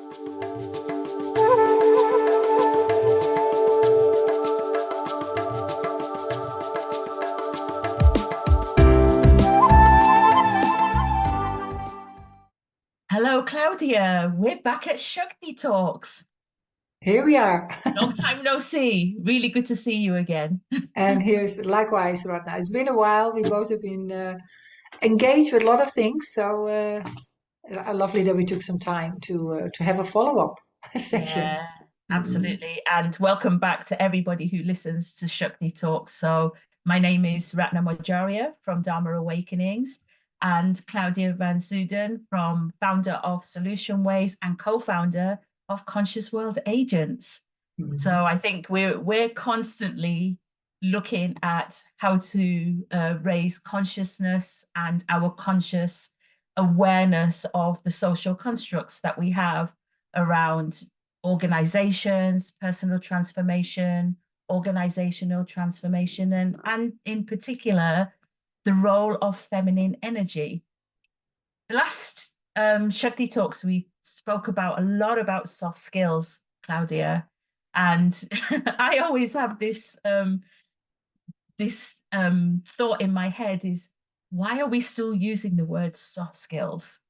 Hello, Claudia. We're back at Shakti Talks. Here we are. Long time no see. Really good to see you again. And here's likewise, Ratna. It's been a while. We both have been engaged with a lot of things. So lovely that we took some time to have a follow-up session. Yeah, Mm. absolutely. And welcome back to everybody who listens to Shakti Talks. So, my name is Ratna Morjaria from Dharma Awakenings, and Claudia van Zuiden, from founder of Solution Ways and co-founder of Conscious World Agents. Mm. So I think we're constantly looking at how to raise consciousness and our conscious awareness of the social constructs that we have around organizations, personal transformation, organizational transformation, and in particular, the role of feminine energy. The last Shakti Talks, we spoke about a lot about soft skills, Claudia, and I always have this thought in my head is, why are we still using the word soft skills?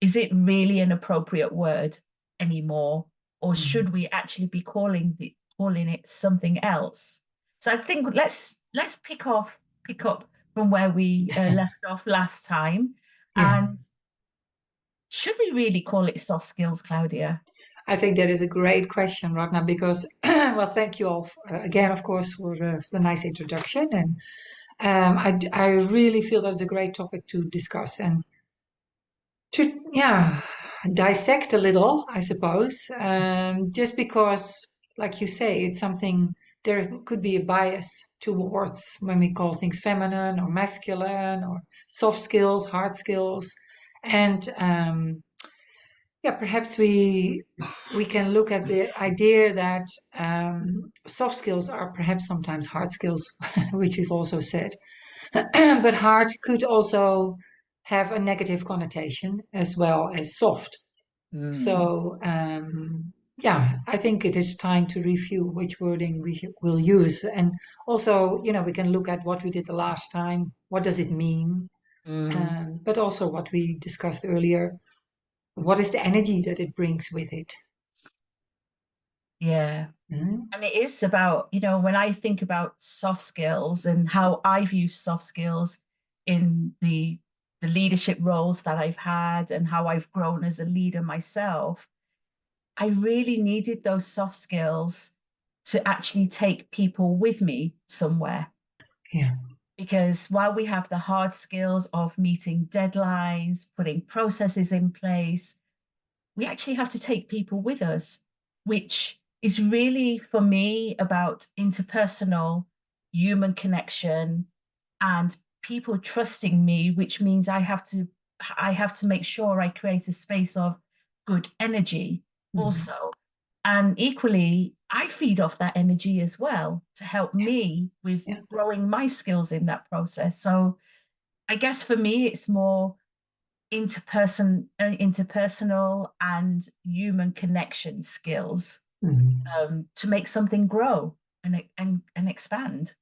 Is it really an appropriate word anymore, or Mm. should we actually be calling it something else? So I think let's pick up from where we left off last time, Yeah, and should we really call it soft skills, Claudia? I think that is a great question, Ratna, because, well, thank you all again, of course, for the nice introduction. And I really feel that's a great topic to discuss and to, yeah, dissect a little, I suppose, just because, like you say, it's something there could be a bias towards when we call things feminine or masculine or soft skills, hard skills, and yeah, perhaps we can look at the idea that soft skills are perhaps sometimes hard skills, which we've also said. But hard could also have a negative connotation as well as soft. Mm. So, yeah, I think it is time to review which wording we will use. And also, we can look at what we did the last time. What does it mean? Mm. But also what we discussed earlier. What is the energy that it brings with it? Yeah. Mm. And it is about, when I think about soft skills and how I've used soft skills in the leadership roles that I've had and how I've grown as a leader myself, I really needed those soft skills to actually take people with me somewhere. Yeah. Because while we have the hard skills of meeting deadlines, putting processes in place, we actually have to take people with us, which is really for me about interpersonal human connection and people trusting me, which means I have to make sure I create a space of good energy Mhm. also. And equally, I feed off that energy as well to help Yeah. me with Yeah. growing my skills in that process. So I guess for me, it's more interpersonal and human connection skills Mhm. to make something grow and expand.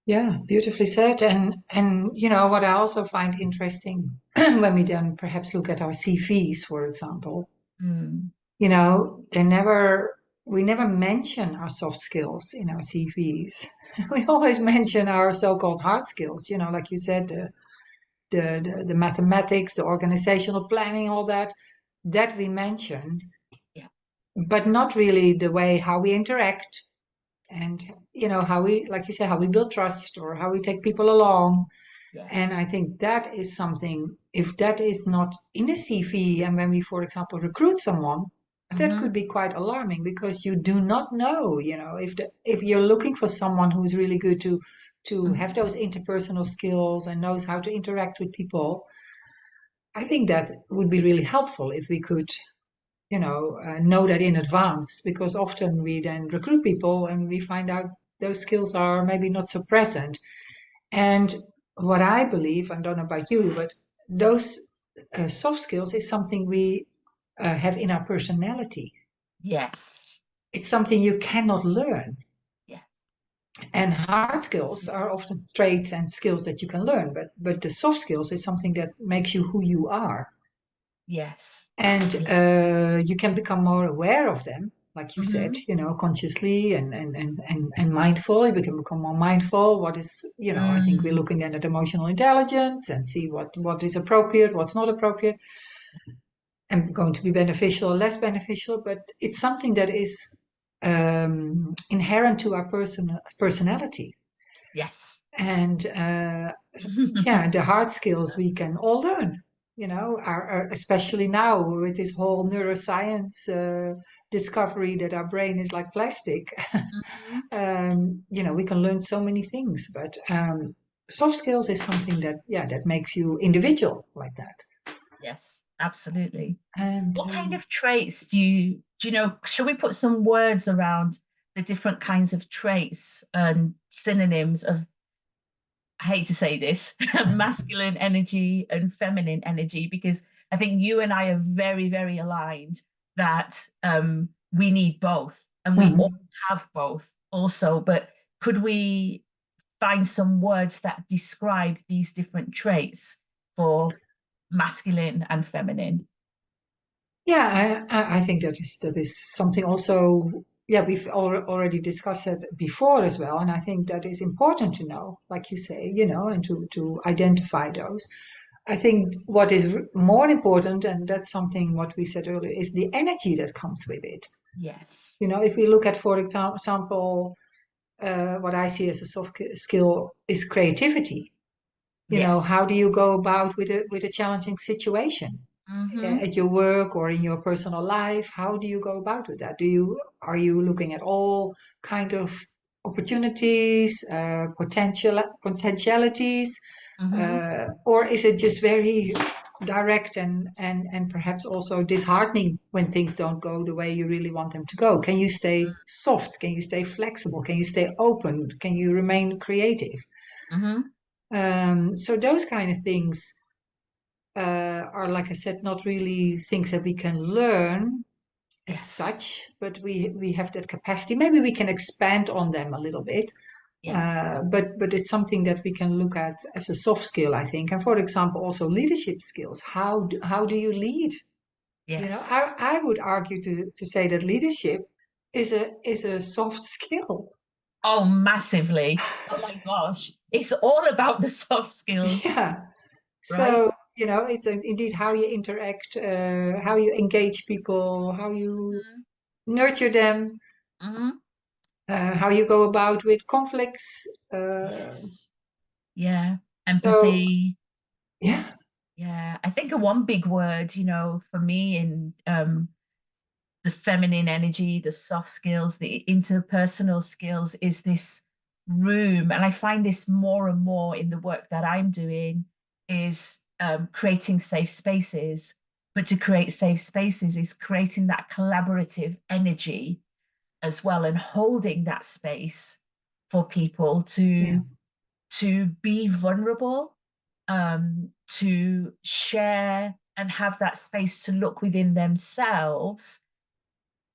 Yeah, beautifully said. And what I also find interesting when we then perhaps look at our CVs, for example, Mm, they never we never mention our soft skills in our CVs. We always mention our so-called hard skills, like you said, the mathematics, the organizational planning, all that we mention, yeah. but not really the way how we interact and how we, like you say, how we build trust or how we take people along. And Yes. I think that is something, if that is not in a CV, and when we, for example, recruit someone, that Hmm. could be quite alarming because you do not know, if you're looking for someone who's really good to have those interpersonal skills and knows how to interact with people. I think that would be really helpful if we could know that in advance, because often we then recruit people and we find out those skills are maybe not so present. And what I believe, I don't know about you, but those soft skills is something we have in our personality. Yes. It's something you cannot learn. Yeah. And hard skills are often traits and skills that you can learn, but the soft skills is something that makes you who you are. Yes. And you can become more aware of them, like you said, Mm-hmm. consciously and mindful. You can become more mindful. What is, I think we're looking then at emotional intelligence and see what is appropriate, what's not appropriate, and going to be beneficial or less beneficial. But it's something that is inherent to our personality. Yes. And yeah, the hard skills we can all learn, especially now with this whole neuroscience discovery that our brain is like plastic. Mhm. We can learn so many things, but soft skills is something that makes you individual like that. Yes, absolutely. And What kind of traits do you know, shall we put some words around the different kinds of traits and synonyms of, I hate to say this, masculine energy and feminine energy, because I think you and I are very, very aligned that we need both and we all Mhm. have both also. But could we find some words that describe these different traits for masculine and feminine? Yeah, I think that is something also. Yeah, we've already discussed that before as well, and I think that is important to know, like you say, and to identify those. I think what is more important, and that's something what we said earlier, is the energy that comes with it. Yes. If we look at, for example, what I see as a soft skill is creativity. How Yes. do you go about with a challenging situation? Mm-hmm. At your work or in your personal life? How do you go about with that? Are you looking at all kind of opportunities, potentialities, Mm-hmm. or is it just very direct and perhaps also disheartening when things don't go the way you really want them to go? Can you stay soft? Can you stay flexible? Can you stay open? Can you remain creative? Mm-hmm. So those kind of things are, like I said, not really things that we can learn as Yes. such, but we have that capacity. Maybe we can expand on them a little bit, Yeah. but it's something that we can look at as a soft skill, I think. And for example, also leadership skills. How do you lead? Yes. I would argue to say that leadership is a soft skill. Oh, massively. Oh my gosh. It's all about the soft skills, Yeah. right? So, it's indeed how you interact, how you engage people, how you nurture them, Mm-hmm. how you go about with conflicts. Yes. Yeah. So, Empathy. yeah, Yeah. I think one big word, for me in the feminine energy, the soft skills, the interpersonal skills is this room. And I find this more and more in the work that I'm doing is creating safe spaces. But to create safe spaces is creating that collaborative energy as well and holding that space for people yeah, to be vulnerable, to share and have that space to look within themselves,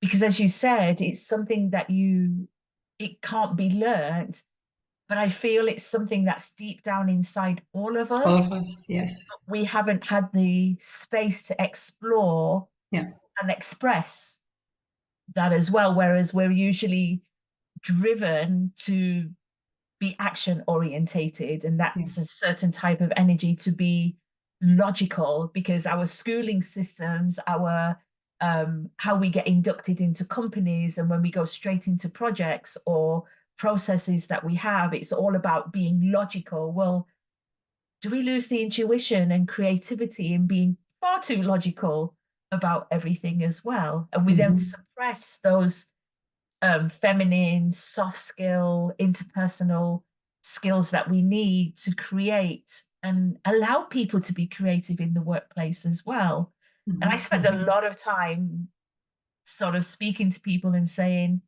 because as you said, it's something that it can't be learned, but I feel it's something that's deep down inside all of all of us. us, yes, We haven't had the space to explore yeah, and express that as well, whereas we're usually driven to be action orientated, and yeah, that's a certain type of energy to be logical because our schooling systems, our how we get inducted into companies and when we go straight into projects or processes that we have, it's all about being logical. Well, do we lose the intuition and creativity in being far too logical about everything as well, and we then hmm suppress those feminine, soft skill, interpersonal skills that we need to create and allow people to be creative in the workplace as well. And I spend a lot of time sort of speaking to people and saying,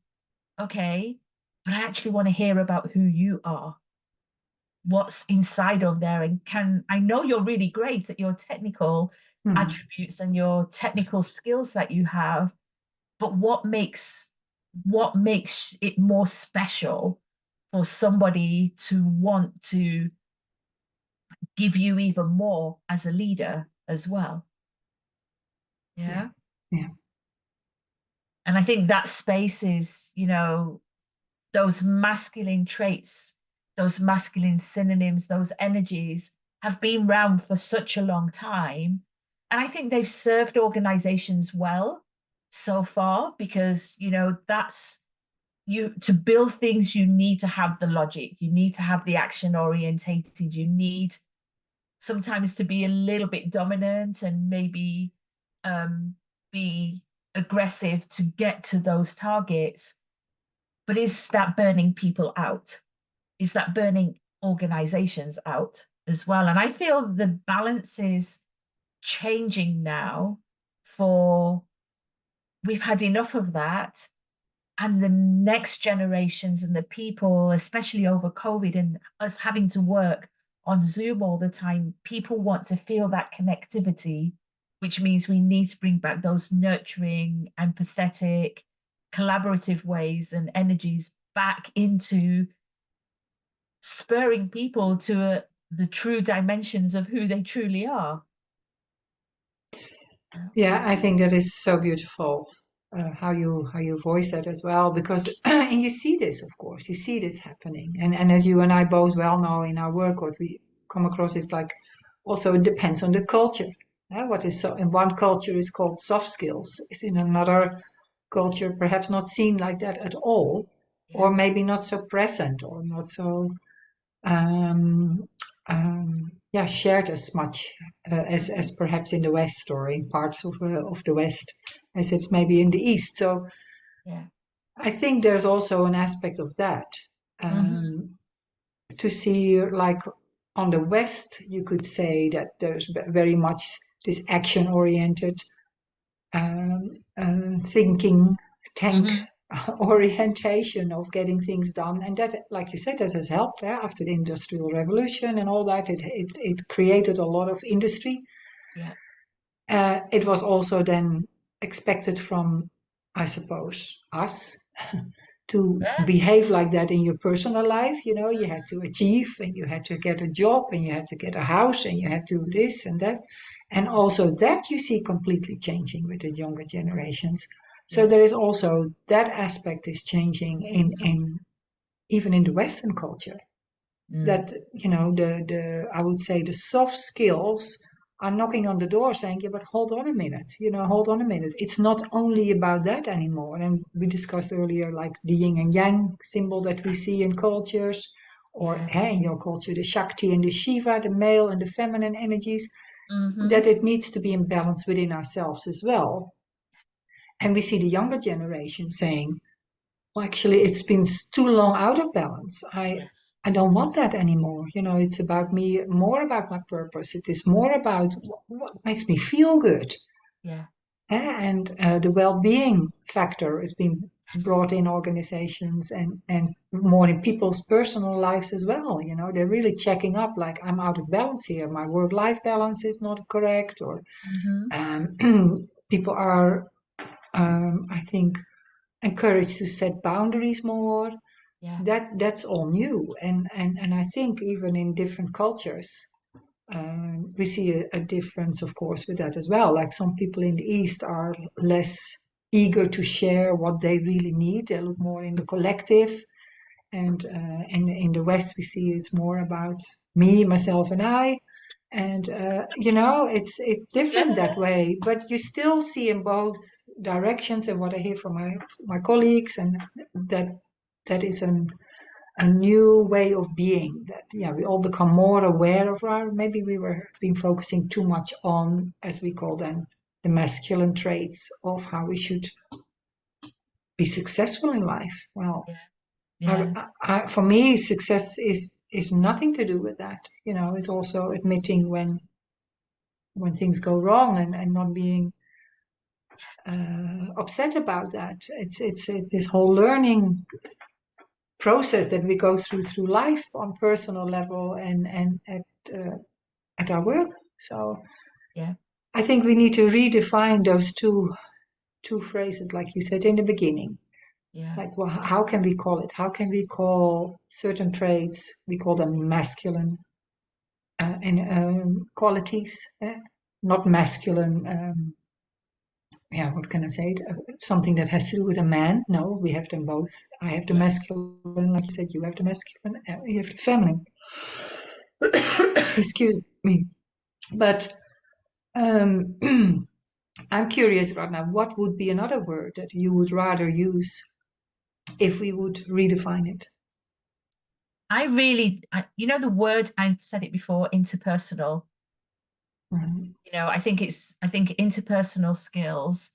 okay, but I actually want to hear about who you are, what's inside of there. And I know you're really great at your technical, attributes and your technical skills that you have, but what makes it more special for somebody to want to give you even more as a leader as well. Yeah. Yeah. Yeah. And I think that space is, those masculine traits, those masculine synonyms, those energies have been around for such a long time. And I think they've served organizations well so far because, that's you to build things, you need to have the logic, you need to have the action orientated, you need sometimes to be a little bit dominant and maybe be aggressive to get to those targets. But is that burning people out? Is that burning organizations out as well? And I feel the balance is changing now for we've had enough of that. And the next generations and the people, especially over COVID and us having to work on Zoom all the time, people want to feel that connectivity, which means we need to bring back those nurturing, empathetic, collaborative ways and energies back into spurring people to the true dimensions of who they truly are. Yeah, I think that is so beautiful, how you voice that as well, because and you see this, of course, you see this happening, and as you and I both well know in our work, what we come across is like also it depends on the culture. What is so in one culture is called soft skills, is in another culture perhaps not seen like that at all, or Yeah, maybe not so present, or not so um, yeah, shared as much as perhaps in the West or in parts of the West as it's maybe in the East. So yeah. I think there's also an aspect of that Mm-hmm. to see, like on the West, you could say that there's very much this action-oriented thinking tank Mm-hmm. orientation of getting things done, and that, like you said, that has helped after the industrial revolution and all that. It created a lot of industry. Yeah. It was also then expected from, I suppose, us to Yeah. behave like that in your personal life. You had to achieve, and you had to get a job, and you had to get a house, and you had to this and that. And also that you see completely changing with the younger generations. So Yeah. there is also that aspect is changing in even in the Western culture. Mm. That the I would say the soft skills are knocking on the door saying, yeah, but hold on a minute, hold on a minute, it's not only about that anymore. And we discussed earlier like the yin and yang symbol that we see in cultures, or Yeah. in your culture the Shakti and the Shiva, the male and the feminine energies, Mm-hmm. that it needs to be in balance within ourselves as well. And we see the younger generation saying, well, actually, it's been too long out of balance. Yes. I don't want that anymore. It's about me, more about my purpose. It is more about what makes me feel good. Yeah. And the well-being factor is being Yes. brought in organizations and more in people's personal lives as well. They're really checking up, like, I'm out of balance here. My work-life balance is not correct, or Mm-hmm. people are, I think, encouraged to set boundaries more. Yeah. That's all new, and I think even in different cultures, we see a difference, of course, with that as well. Like some people in the East are less eager to share what they really need. They look more in the collective, and in the West we see it's more about me, myself, and I. And it's different Yeah. that way, but you still see in both directions. And what I hear from my colleagues, and that that is a new way of being, that we all become more aware of our, maybe we were been focusing too much on, as we call them, the masculine traits of how we should be successful in life. Well, Yeah. Yeah. for me, success is nothing to do with that. It's also admitting when things go wrong, and not being upset about that. It's this whole learning process that we go through life on personal level, and at our work. So Yeah. I think we need to redefine those two phrases, like you said in the beginning. Yeah. Like, well, how can we call it? How can we call certain traits? We call them masculine and qualities, not masculine. Yeah, what can I say? Something that has to do with a man. No, we have them both. I have the Yeah. masculine, like you said. You have the masculine. You have the feminine. Excuse me. But um, I'm curious right now. What would be another word that you would rather use if we would redefine it? You know, the word, I've said it before, interpersonal. Mhm. You know, I think interpersonal skills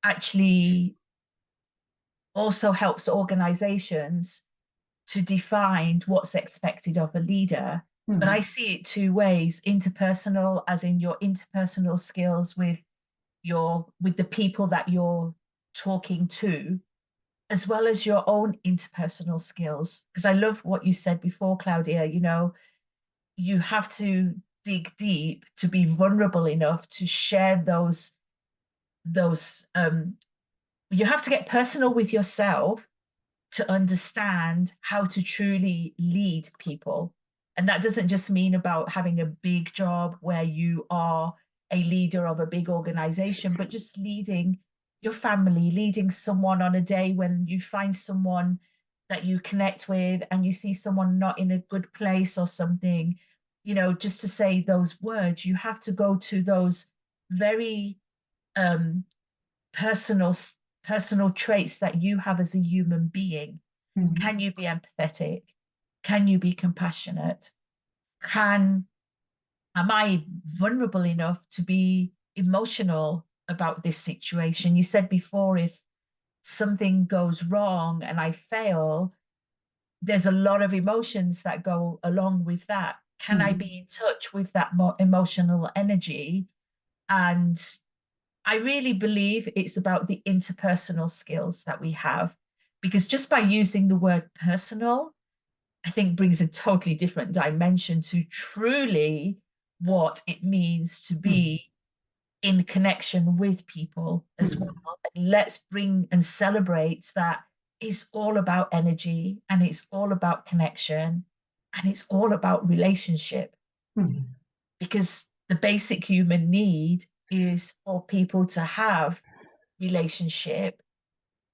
actually also helps organizations to define what's expected of a leader. But I Mhm. see it two ways: interpersonal, as in your interpersonal skills with the people that you're talking to, as well as your own interpersonal skills. Because I love what you said before, Claudia. You know, you have to dig deep to be vulnerable enough to share those you have to get personal with yourself to understand how to truly lead people. And that doesn't just mean about having a big job where you are a leader of a big organization, but just leading your family, leading someone on a day when you find someone that you connect with and you see someone not in a good place or something, you know, just to say those words, you have to go to those very um, personal personal traits that you have as a human being. Mhm. Can you be empathetic? Can you be compassionate? Can Am I vulnerable enough to be emotional about this situation? You said before, if something goes wrong and I fail, there's a lot of emotions that go along with that. Can I Mhm. be in touch with that more emotional energy? And I really believe it's about the interpersonal skills that we have, because just by using the word personal, I think brings a totally different dimension to truly what it means to Mhm. be in connection with people as well. Mhm. And let's bring and celebrate that it's all about energy and it's all about connection and it's all about relationship, Mhm. because the basic human need is for people to have relationship.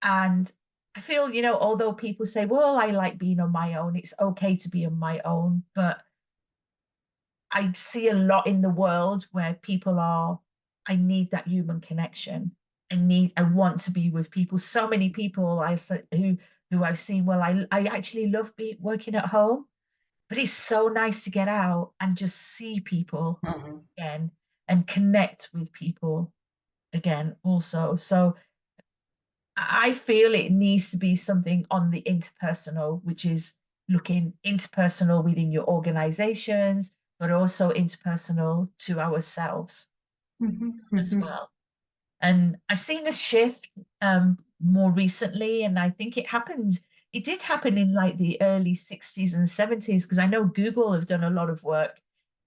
And I feel, you know, although people say, well, I like being on my own, it's okay to be on my own, but I see a lot in the world where people are, I need that human connection. I want to be with people. So many people who I've seen, well, I actually love working at home, but it's so nice to get out and just see people Mhm. again and connect with people again also. So I feel it needs to be something on the interpersonal, which is looking interpersonal within your organizations, but also interpersonal to ourselves Mhm. as Mhm. well. And I've seen a shift more recently, and I think it did happen in like the early 60s and 70s, because I know Google have done a lot of work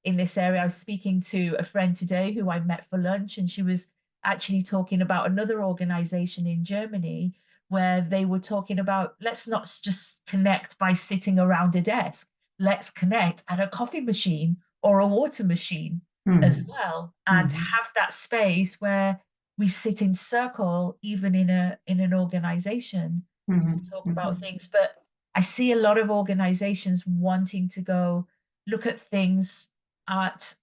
in this area. I was speaking to a friend today who I met for lunch, and she was actually talking about another organization in Germany where they were talking about, let's not just connect by sitting around a desk, let's connect at a coffee machine or a water machine as Mhm. well, and Mhm. have that space where we sit in circle, even in an organization, to Mhm. talk about Mhm. things. But I see a lot of organizations wanting to go look at things at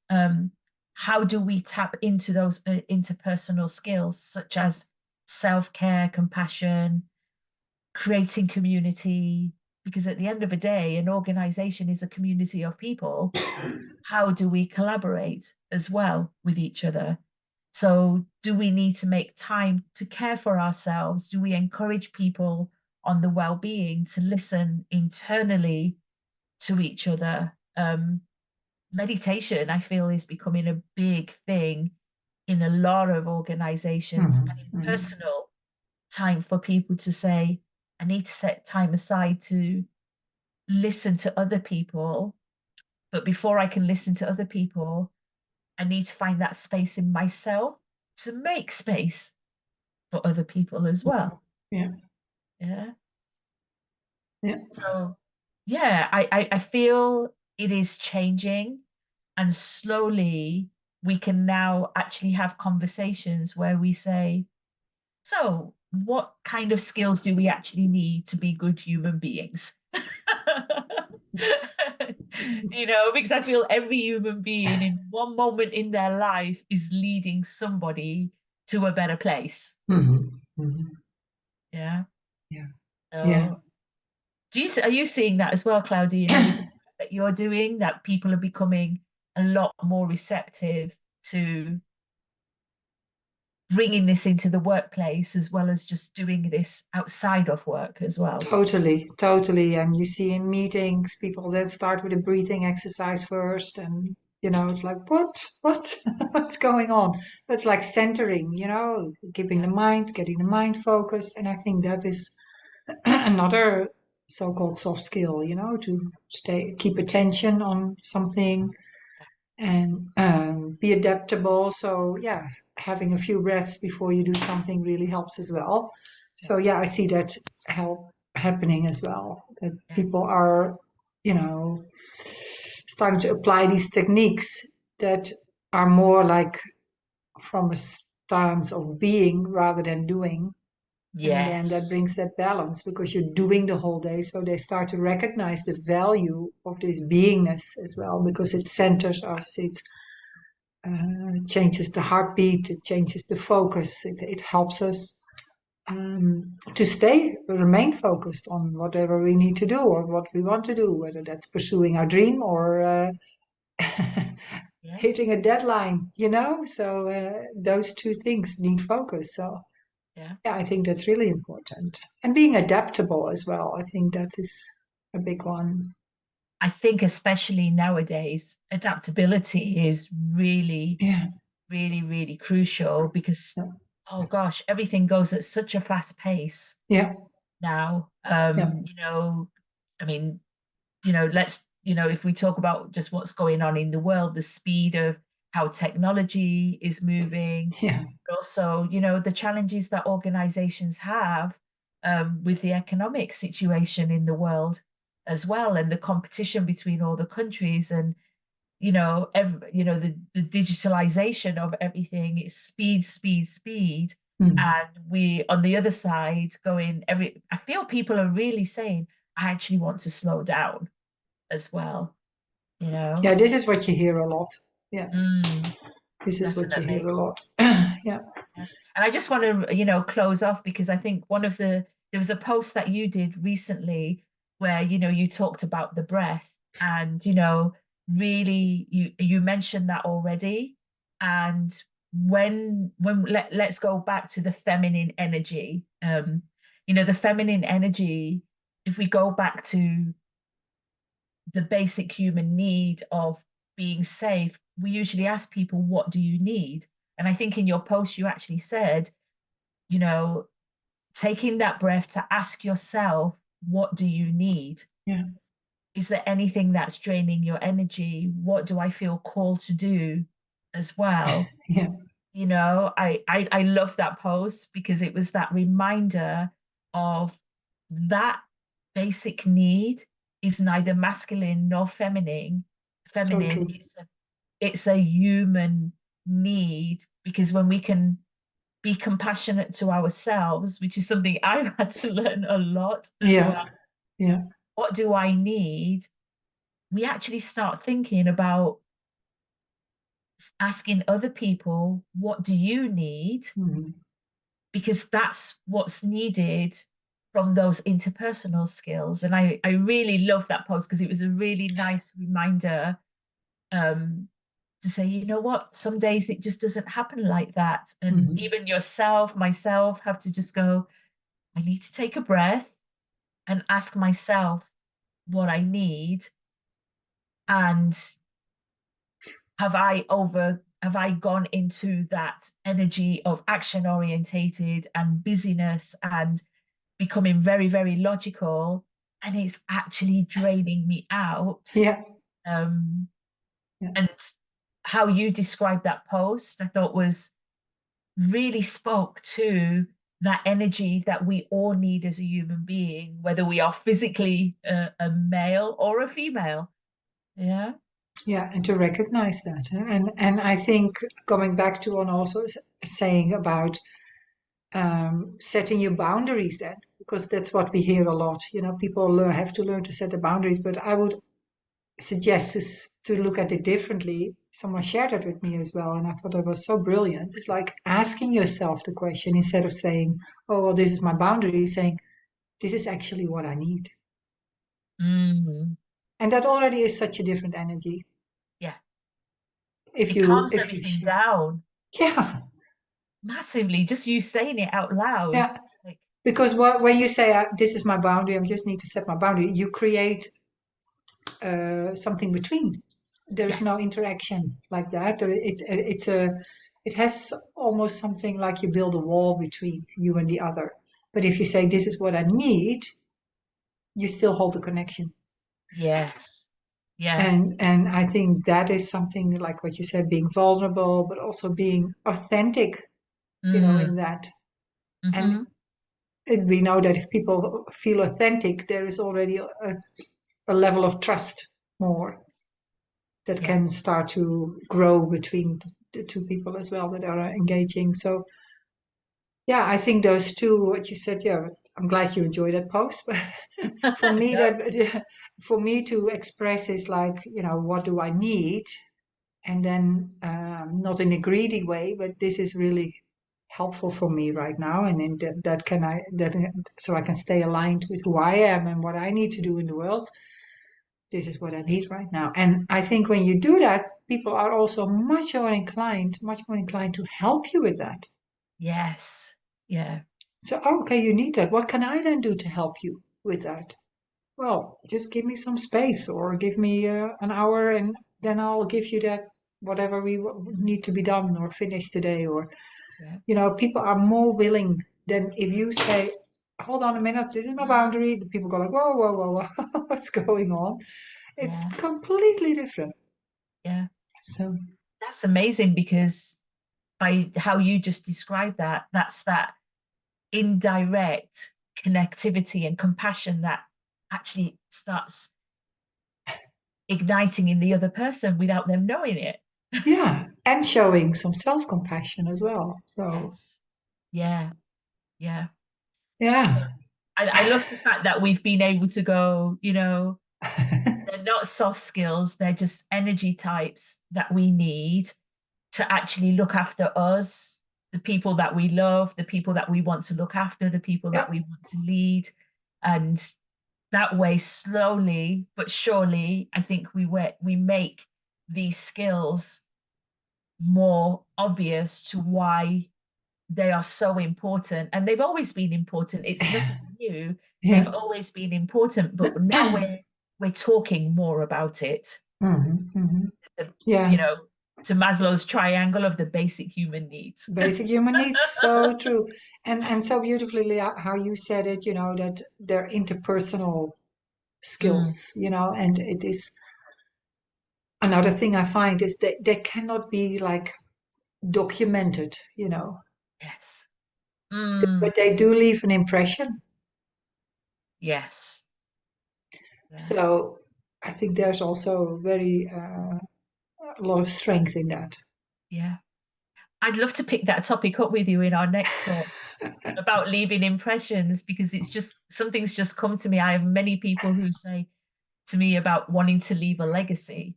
how do we tap into those interpersonal skills, such as self-care, compassion, creating community, because at the end of the day, an organization is a community of people. How do we collaborate as well with each other? So, do we need to make time to care for ourselves? Do we encourage people on the well-being to listen internally to each other? Meditation, I feel, is becoming a big thing in a lot of organizations, and Mhm. in Mhm. personal time for people to say, I need to set time aside to listen to other people. But before I can listen to other people, I need to find that space in myself to make space for other people as well. Yeah. Yeah. Yeah. So yeah, I feel it is changing, and slowly we can now actually have conversations where we say, so what kind of skills do we actually need to be good human beings? Because I feel every human being in one moment in their life is leading somebody to a better place. Mm-hmm. Mm-hmm. Yeah. Yeah. Yeah. So are you seeing that as well, Claudia, with the work that you're doing, that people are becoming a lot more receptive to bringing this into the workplace as well as just doing this outside of work as well? Totally, totally. And you see in meetings, people that start with a breathing exercise first, and it's like, what, what's going on? But it's like centering, keeping Yeah, the mind, getting the mind focused. And I think that is another so-called soft skill, to keep attention on something and be adaptable. So yeah, having a few breaths before you do something really helps as well. yeah, So yeah, I see that happening as well. That yeah, people are, starting to apply these techniques that are more like from a stance of being rather than doing. And then that yes, brings that balance because you're doing the whole day. So they start to recognize the value of this beingness as well because it centers us. It changes the heartbeat, it changes the focus, it helps us to remain focused on whatever we need to do or what we want to do, whether that's pursuing our dream or yeah, hitting a deadline, So those two things need focus. So yeah. yeah, I think that's really important. And being adaptable as well, I think that is a big one. I think especially nowadays, adaptability is really, Yeah, really, really crucial because, yeah, oh gosh, everything goes at such a fast pace yeah, now. yeah, I mean, if we talk about just what's going on in the world, the speed of how technology is moving, yeah, but also, the challenges that organizations have with the economic situation in the world as well, and the competition between all the countries, and the digitalization of everything is speed, speed, speed. mm. And we on the other side going I feel people are really saying, I actually want to slow down as well, you know. Yeah. This is what you hear a lot. Yeah, Mm, this is what you hear definitely. a lot. Yeah, Yeah. And I just want to, close off because I think there was a post that you did recently where, you talked about the breath and, really you mentioned that already. And let's go back to the feminine energy. The feminine energy, if we go back to the basic human need of being safe, we usually ask people, what do you need? And I think in your post, you actually said, you know, taking that breath to ask yourself, what do you need? yeah, Is there anything that's draining your energy? What do I feel called to do as well? yeah, I love that post because it was that reminder of that basic need is neither masculine nor so feminine. true. It's a human need, because when we can be compassionate to ourselves, which is something I've had to learn a lot as well. Yeah, yeah, What do I need? We actually start thinking about asking other people, what do you need? mhm. Because that's what's needed from those interpersonal skills. And I really love that post because it was a really nice reminder um, to say, you know what, some days it just doesn't happen like that. And Mhm. even myself, have to just go, I need to take a breath and ask myself what I need. And have I gone into that energy of action orientated and busyness and becoming very, very logical, and it's actually draining me out. Yeah, Um, yeah, and how you described that post, I thought was really spoke to that energy that we all need as a human being, whether we are physically a male or a female. Yeah. Yeah, and to recognize that. And I think going back to one also saying about setting your boundaries then, because that's what we hear a lot. People have to learn to set the boundaries, but I would suggest to look at it differently. Someone shared it with me as well, and I thought it was so brilliant. It's like asking yourself the question instead of saying, "Oh, well, this is my boundary," saying, "This is actually what I need." Mm. And that already is such a different energy. Yeah. If It you calms if you everything share. down Yeah, massively. Just you saying it out loud. yeah. It's like, Because when you say this is my boundary, I just need to set my boundary, you create something between. There is no yes, interaction like that. It has almost something like you build a wall between you and the other. But if you say this is what I need, you still hold the connection. yes, yeah. And I think that is something like what you said, being vulnerable, but also being authentic, Mm. in that. And Mm-hmm. we know that if people feel authentic, there is already a level of trust more that Yeah, can start to grow between the two people as well that are engaging. So yeah, I think those two, what you said, yeah, I'm glad you enjoyed that post. But for me, no, that for me to express is like, what do I need? And then not in a greedy way, but this is really helpful for me right now, and in that so I can stay aligned with who I am and what I need to do in the world. This is what I need right now. And I think when you do that, people are also much more inclined to help you with that. yes, yeah, So, oh, okay, you need that. What can I then do to help you with that? Well, just give me some space or give me an hour and then I'll give you that whatever we need to be done or finished today. Or, yeah, people are more willing than if you say, hold on a minute, this is my boundary. The people go like, whoa, whoa, whoa, whoa, what's going on? It's yeah, completely different. yeah. So, That's amazing because by how you just described that, that's that indirect connectivity and compassion that actually starts igniting in the other person without them knowing it. yeah, and showing some self-compassion as well. So, Yes. Yeah. Yeah. So yeah. I love the fact that we've been able to go, they're not soft skills, they're just energy types that we need to actually look after us, the people that we love, the people that we want to look after, the people Yeah, that we want to lead. And that way, slowly but surely, I think we make these skills more obvious to why they are so important. And they've always been important. It's nothing new. They've yeah. always been important, but now we're talking more about it. Hmm, hmm. The, you Yeah, know, to Maslow's triangle of the basic human needs. basic human needs, so true. And so beautifully, Leah, how you said it, that they're interpersonal Mm, skills, and it is another thing I find is that they cannot be like documented, yes. Mm, but they do leave an impression. yes. Yeah. So I think there's also very a lot of strength in that. Yeah. I'd love to pick that topic up with you in our next talk about leaving impressions because it's just something's just come to me. I have many people who say to me about wanting to leave a legacy.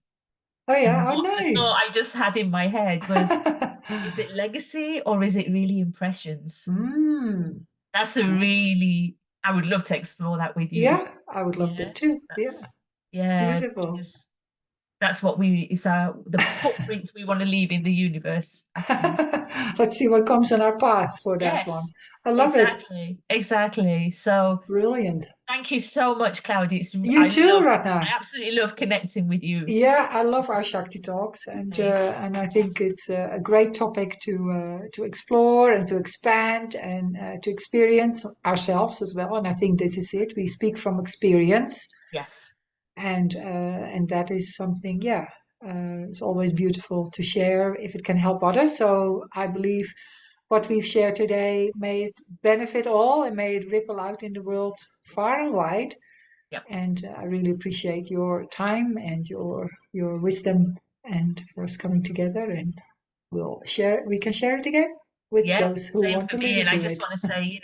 Oh And yeah, oh what the thought nice. I just had in my head was, is it legacy or is it really impressions? Mm, That's a nice. really, I would love to explore that with you. Yeah, I would love Yeah, that too. Yeah, yeah, beautiful. because that's what it's the footprint we want to leave in the universe, actually. Let's see what comes on our path for that one. Yes, I love it. exactly, exactly. So Brilliant. thank you so much, Claudia. You too, Ratna. I absolutely love connecting with you. Yeah, I love our Shakti talks, and I think Yes, it's a great topic to explore and to expand and to experience ourselves as well. And I think this is it. We speak from experience, yes, and that is something. Yeah, It's always beautiful to share if it can help others. So I believe what we've shared today may it benefit all and may it ripple out in the world far and wide. Yep. And I really appreciate your time and your wisdom and for us coming together, and we can share it again with Yeah, those who same want for to me. listen And I to just it. want to say,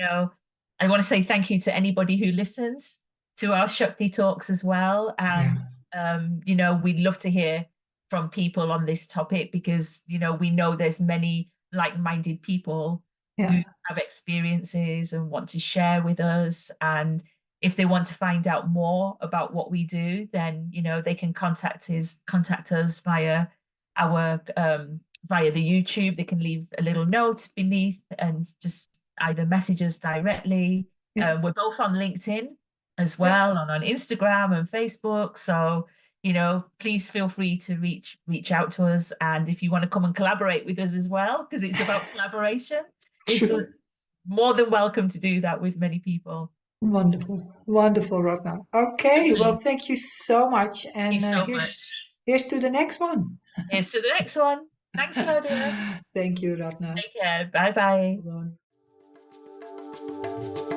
I want to say thank you to anybody who listens to our Shakti Talks as well. Yeah. And, we'd love to hear from people on this topic because, we know there's many like-minded people Yeah. who have experiences and want to share with us. And if they want to find out more about what we do, then, they can contact us our via the YouTube. They can leave a little note beneath and just either message us directly. Yeah. We're both on LinkedIn as Yeah. well, and on Instagram and Facebook. So, please feel free to reach out to us. And if you want to come and collaborate with us as well, because it's about collaboration, it's Sure. more than welcome to do that with many people. Wonderful. Wonderful, Ratna. Okay, well, Lovely. thank you so much. Thank And you so much. here's to the next one. Here's to the next one. Thanks, Claudia. Thank you, Ratna. Take care. Bye bye. Bye.